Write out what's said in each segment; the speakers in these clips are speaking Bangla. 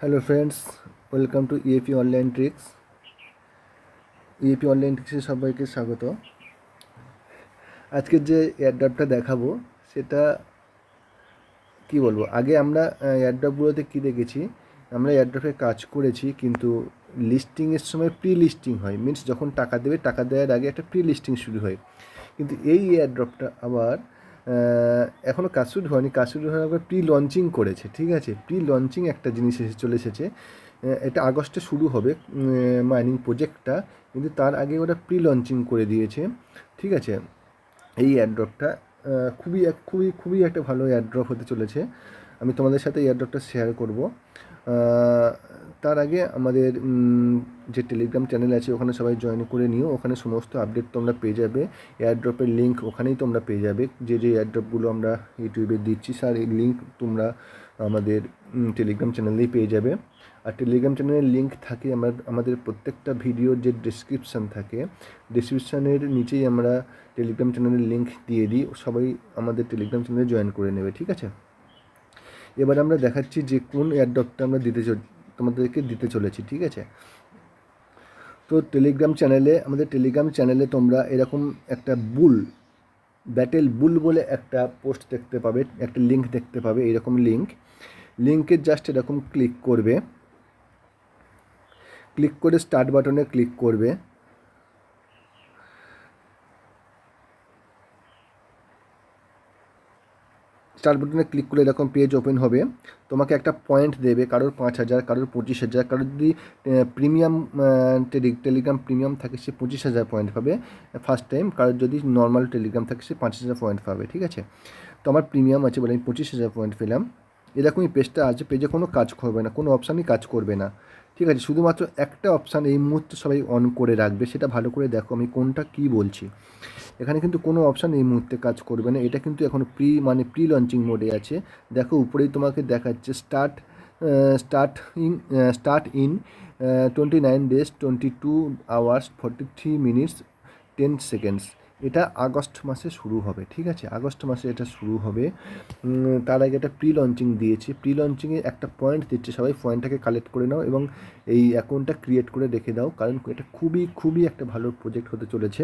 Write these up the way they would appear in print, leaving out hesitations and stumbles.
Hello friends, welcome to EAP online tricks. EAP online ট্রিক্সে সবাইকে স্বাগত। আজকের যে এয়ারড্রপটা দেখাবো সেটা কি বলবো, আগে আমরা এয়ারড্রপগুলোতে কী দেখেছি, আমরা এয়ারড্রপে কাজ করেছি কিন্তু লিস্টিংয়ের সময় প্রি লিস্টিং হয়, মিনস যখন টাকা দেবে টাকা দেওয়ার আগে একটা প্রি লিস্টিং শুরু হয়। কিন্তু এই এয়ারড্রপটা আবার এখনও কাজ শুরু হয়নি, কাজ শুরু হওয়ার আবার প্রি লঞ্চিং করেছে। ঠিক আছে, প্রি লঞ্চিং একটা জিনিস চলে এসেছে। এটা আগস্টে শুরু হবে মাইনিং প্রজেক্টটা, কিন্তু তার আগে ওরা প্রি লঞ্চিং করে দিয়েছে। ঠিক আছে, এই এয়ারড্রপটা খুবই খুবই খুবই একটা ভালো এয়ারড্রপ হতে চলেছে। আমি তোমাদের সাথে এয়ারড্রপটা শেয়ার করব। তার আগে আমাদের যে টেলিগ্রাম চ্যানেল আছে ওখানে সবাই জয়েন করে নিও, ওখানে সমস্ত আপডেট তোমরা পেয়ে যাবে। এয়ারড্রপের লিঙ্ক ওখানেই তোমরা পেয়ে যাবে, যে যে এয়ারড্রপগুলো আমরা ইউটিউবে দিচ্ছি স্যার এই লিঙ্ক তোমরা আমাদের টেলিগ্রাম চ্যানেলেই পেয়ে যাবে। আর টেলিগ্রাম চ্যানেলের লিঙ্ক থাকে আমাদের প্রত্যেকটা ভিডিওর যে ডিসক্রিপশান থাকে, ডিসক্রিপশানের নিচেই আমরা টেলিগ্রাম চ্যানেলের লিঙ্ক দিয়ে দিই, সবাই আমাদের টেলিগ্রাম চ্যানেলে জয়েন করে নেবে। ঠিক আছে, এবার আমরা দেখাচ্ছি যে কোন এয়ারড্রপটা আমরা তোমাদেরকে দিতে চলেছি। ঠিক আছে, তো আমাদের টেলিগ্রাম চ্যানেলে তোমরা এরকম একটা ব্যাটেল বুল বলে একটা পোস্ট দেখতে পাবে, একটা লিঙ্ক দেখতে পাবে, এরকম লিঙ্কের জাস্ট এরকম ক্লিক করে স্টার্ট বাটনে ক্লিক করবে। স্টার্ট বাটনে ক্লিক করে এরকম পেজ ওপেন হবে। তোমাকে একটা পয়েন্ট দেবে, কারোর 5,000, কারোর 25,000, কারোর যদি প্রিমিয়াম টেলিগ্রাম প্রিমিয়াম থাকে সে 25,000 পয়েন্ট পাবে ফার্স্ট টাইম, কারোর যদি নর্মাল টেলিগ্রাম থাকে সে 5,000 পয়েন্ট পাবে। ঠিক আছে, তো আমার প্রিমিয়াম আছে বলে আমি 25,000 পয়েন্ট পেলাম। এরকমই পেজটা আছে, পেজে কোনো কাজ করবে না, কোনো অপশানই কাজ করবে না। ঠিক আছে, শুধুমাত্র একটা অপশান এই মুহূর্তে সবাই অন করে রাখবে, সেটা ভালো করে দেখো আমি কোনটা কী বলছি। এখানে কিন্তু কোনো অপশান এই মুহূর্তে কাজ করবে না, এটা কিন্তু এখন প্রি লঞ্চিং মোডে আছে। দেখো উপরেই তোমাকে দেখাচ্ছে start in 29 days 22 hours 43 minutes 10 seconds। এটা আগস্ট মাসে শুরু হবে। ঠিক আছে, আগস্ট মাসে এটা শুরু হবে। তার আগে একটা প্রি লঞ্চিং দিয়েছে, প্রি লঞ্চিংয়ে একটা পয়েন্ট দিচ্ছে, সবাই পয়েন্টটাকে কালেক্ট করে নাও এবং এই অ্যাকাউন্টটা ক্রিয়েট করে রেখে দাও, কারণ এটা খুবই খুবই একটা ভালো প্রজেক্ট হতে চলেছে।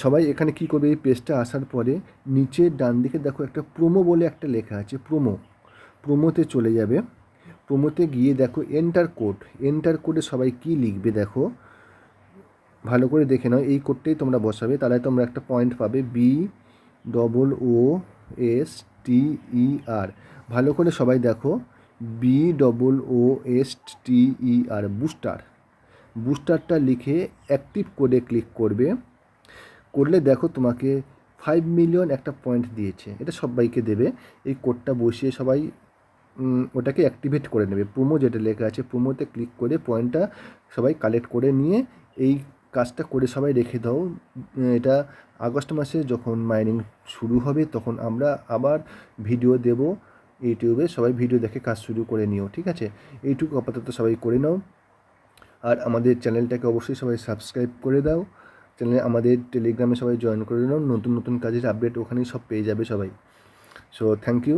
সবাই এখানে কি করবে, এই পেজটা আসার পরে নিচে ডান দিকে দেখো একটা প্রোমো বলে একটা লেখা আছে, প্রোমোতে চলে যাবে। প্রোমোতে গিয়ে দেখো এন্টার কোডে সবাই কি লিখবে দেখো, ভালো করে দেখে নাও, এই কোডটাই তোমরা বসাবে, তাহলে তোমরা একটা পয়েন্ট পাবে, BOOSTER। ভালো করে সবাই দেখো, BOOSTER, বুস্টারটা লিখে অ্যাক্টিভ কোডে ক্লিক করলে দেখো তোমাকে 5 মিলিয়ন একটা পয়েন্ট দিয়েছে, এটা সবাইকে দেবে। এই কোডটা বসিয়ে সবাই ওটাকে অ্যাক্টিভেট করে নেবে। প্রোমো যেটা লেখা আছে প্রোমোতে ক্লিক করে পয়েন্টটা সবাই কালেক্ট করে নিয়ে এই কাজটা করে সবাই রেখে দাও। এটা আগস্ট মাসে যখন মাইনিং শুরু হবে তখন আমরা আবার ভিডিও দেব ইউটিউবে, সবাই ভিডিও দেখে কাজ শুরু করে নিও। ঠিক আছে, এইটুকু আপাতত সবাই করে নাও, আর আমাদের চ্যানেলটাকে অবশ্যই সবাই সাবস্ক্রাইব করে দাও। আমাদের টেলিগ্রামে সবাই জয়েন করে নাও, নতুন নতুন কাজের আপডেট ওখানেই সব পেয়ে যাবে সবাই। So thank you.